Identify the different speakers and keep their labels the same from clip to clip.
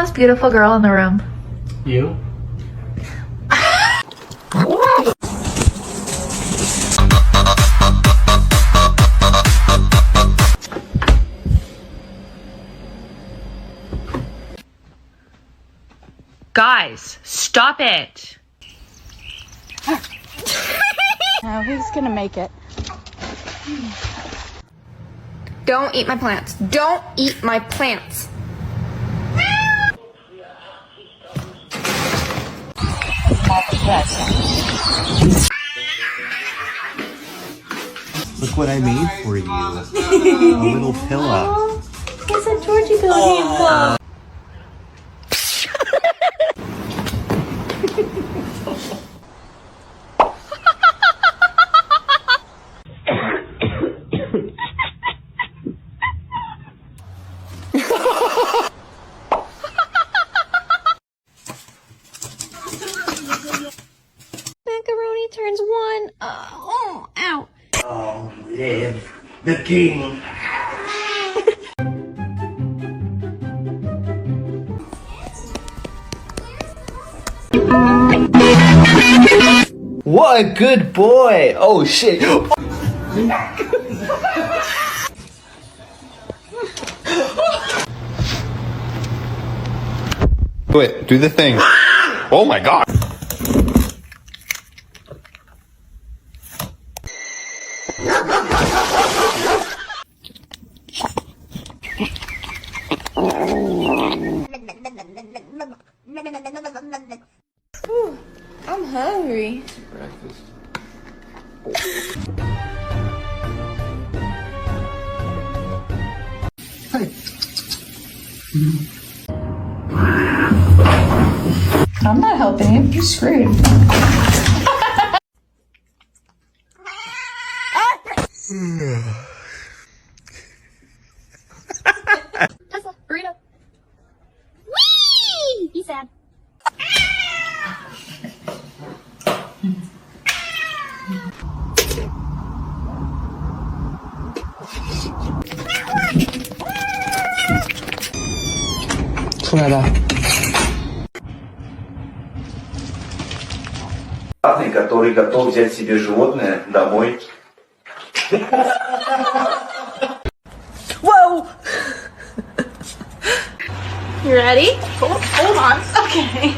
Speaker 1: most beautiful girl in the room?
Speaker 2: You?
Speaker 1: Guys, stop it.
Speaker 3: No, he's gonna make it.
Speaker 4: Don't eat my plants. Don't eat my plants.
Speaker 5: Look what I made for you. A little pillow.
Speaker 1: It's a Georgie pillow.
Speaker 4: Macaroni turns one. Oh, ow.
Speaker 5: Oh, live the king.
Speaker 2: What a good boy! Oh shit!
Speaker 6: Do it. Do the thing. Oh my god.
Speaker 4: I'm hungry.
Speaker 6: Breakfast.
Speaker 1: I'm not helping you. You're screwed.
Speaker 4: Tesla, burrito. Whee! Be sad.
Speaker 5: Который готов взять себе животное домой.
Speaker 1: Whoa!
Speaker 4: You ready?
Speaker 1: Hold on. Okay.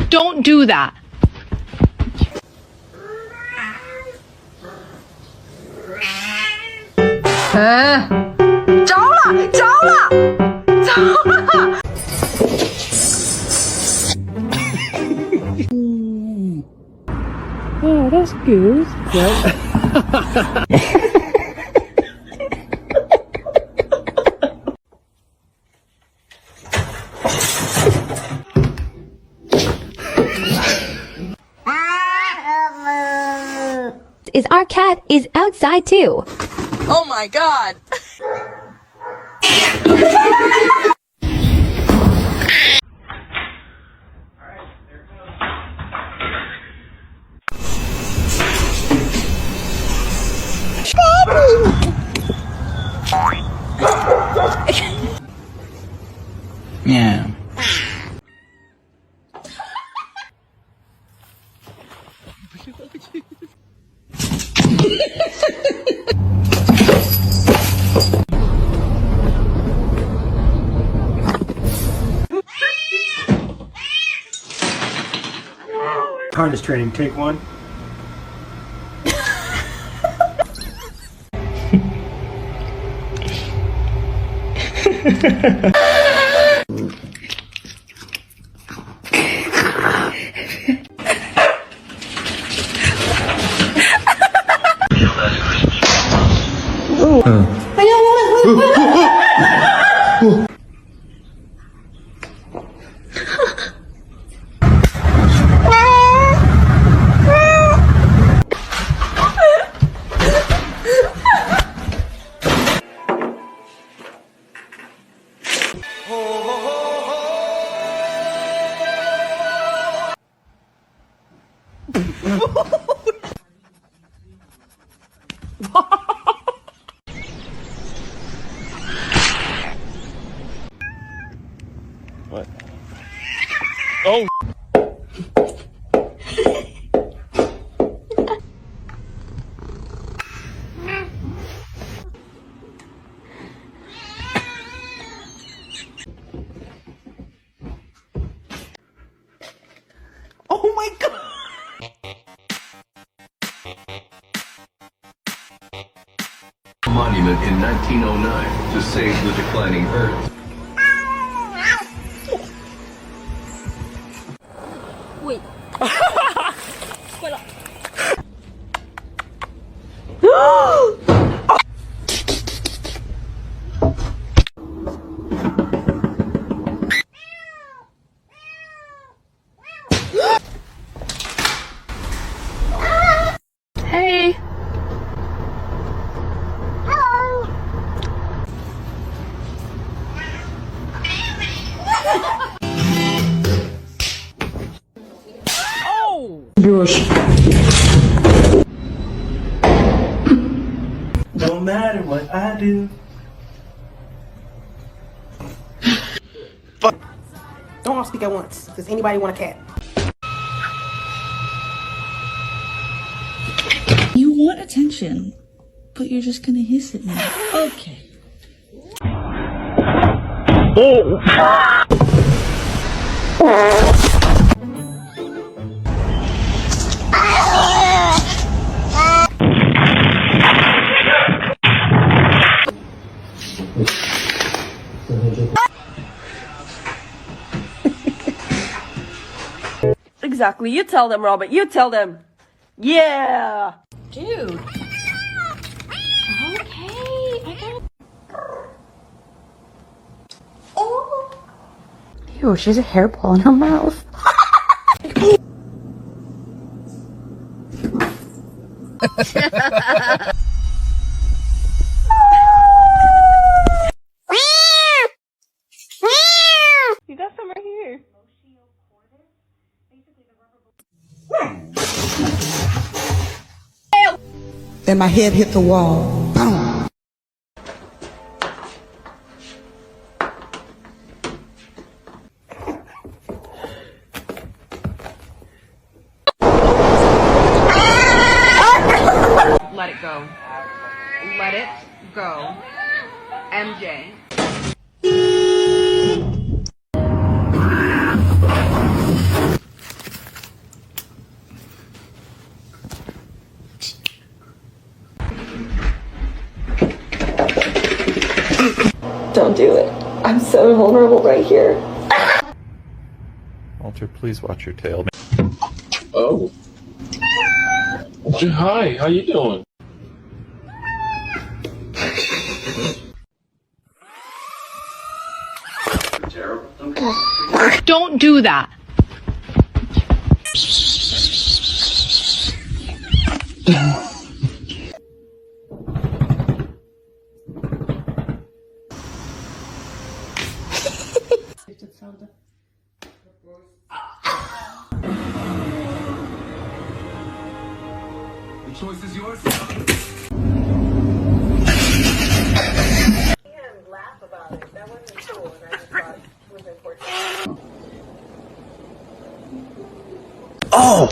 Speaker 1: Don't do that.
Speaker 2: Oh, that's good.
Speaker 7: Is our cat is outside too.
Speaker 1: Oh my god.
Speaker 2: Yeah.
Speaker 8: Harness training, take one.
Speaker 6: What? Oh!
Speaker 2: Oh my god!
Speaker 9: Monument in 1909 to save the declining Earth.
Speaker 3: Wait.
Speaker 1: Hey.
Speaker 8: No matter what I do.
Speaker 10: Don't all speak at once. Does anybody want a cat?
Speaker 11: You want attention, but you're just gonna hiss at me. Okay.
Speaker 10: Exactly. You tell them, Robert. You tell them. Yeah.
Speaker 1: Dude. Okay, I got. Oh.
Speaker 3: Ew, she has a hairball in her mouth.
Speaker 10: You got some right here.
Speaker 11: Then my head hit the wall. Boom.
Speaker 4: Let it go. Let it go. MJ.
Speaker 3: Don't do it. I'm so vulnerable right here.
Speaker 6: Walter, please watch your tail.
Speaker 9: Oh. Hi, how you doing?
Speaker 3: Don't do that.
Speaker 9: The choice is yours.
Speaker 10: Laugh about it. That wasn't cool, and I just thought it was important.
Speaker 2: Oh!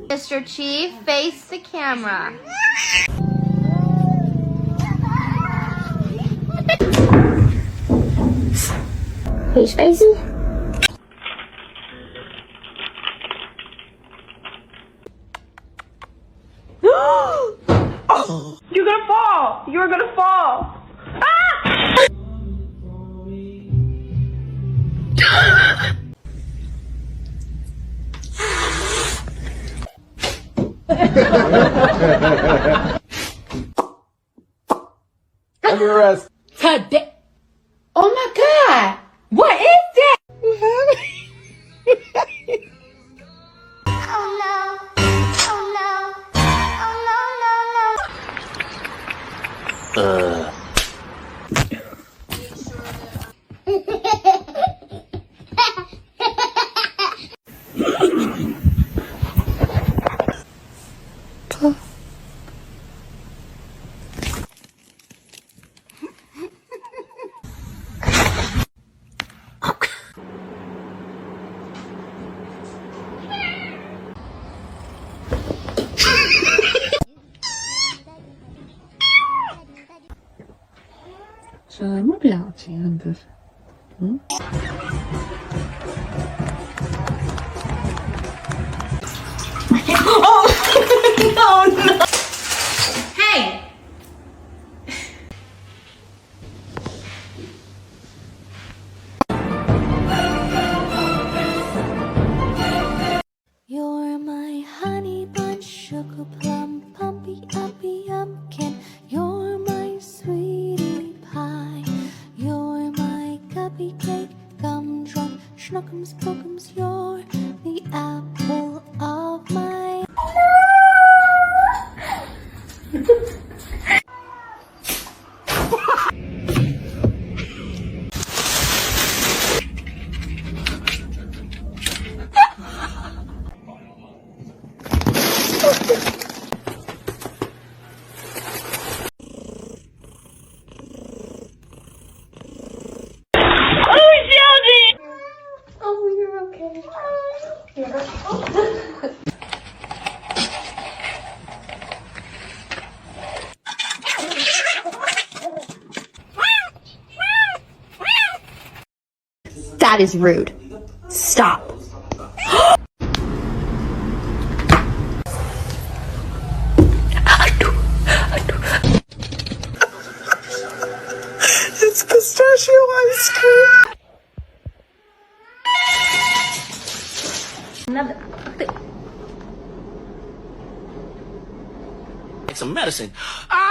Speaker 4: Mr. Chief, face the camera.
Speaker 3: Who's facing?
Speaker 10: You're gonna fall! You're gonna fall!
Speaker 2: Under arrest.
Speaker 1: Today. Oh my God. What is that?
Speaker 4: Oh no. Oh no. Oh no, no, no.
Speaker 1: Hey.
Speaker 7: You're my honey bun, sugar plum, pumpy uppy pumpkin. You're my sweetie pie. You're my cupcake, gumdrop, schnookums, bookums. You're the apple of my.
Speaker 3: Oh, you're okay.
Speaker 7: That is rude. Stop.
Speaker 8: It's pistachio ice cream.
Speaker 10: Some medicine. Ah!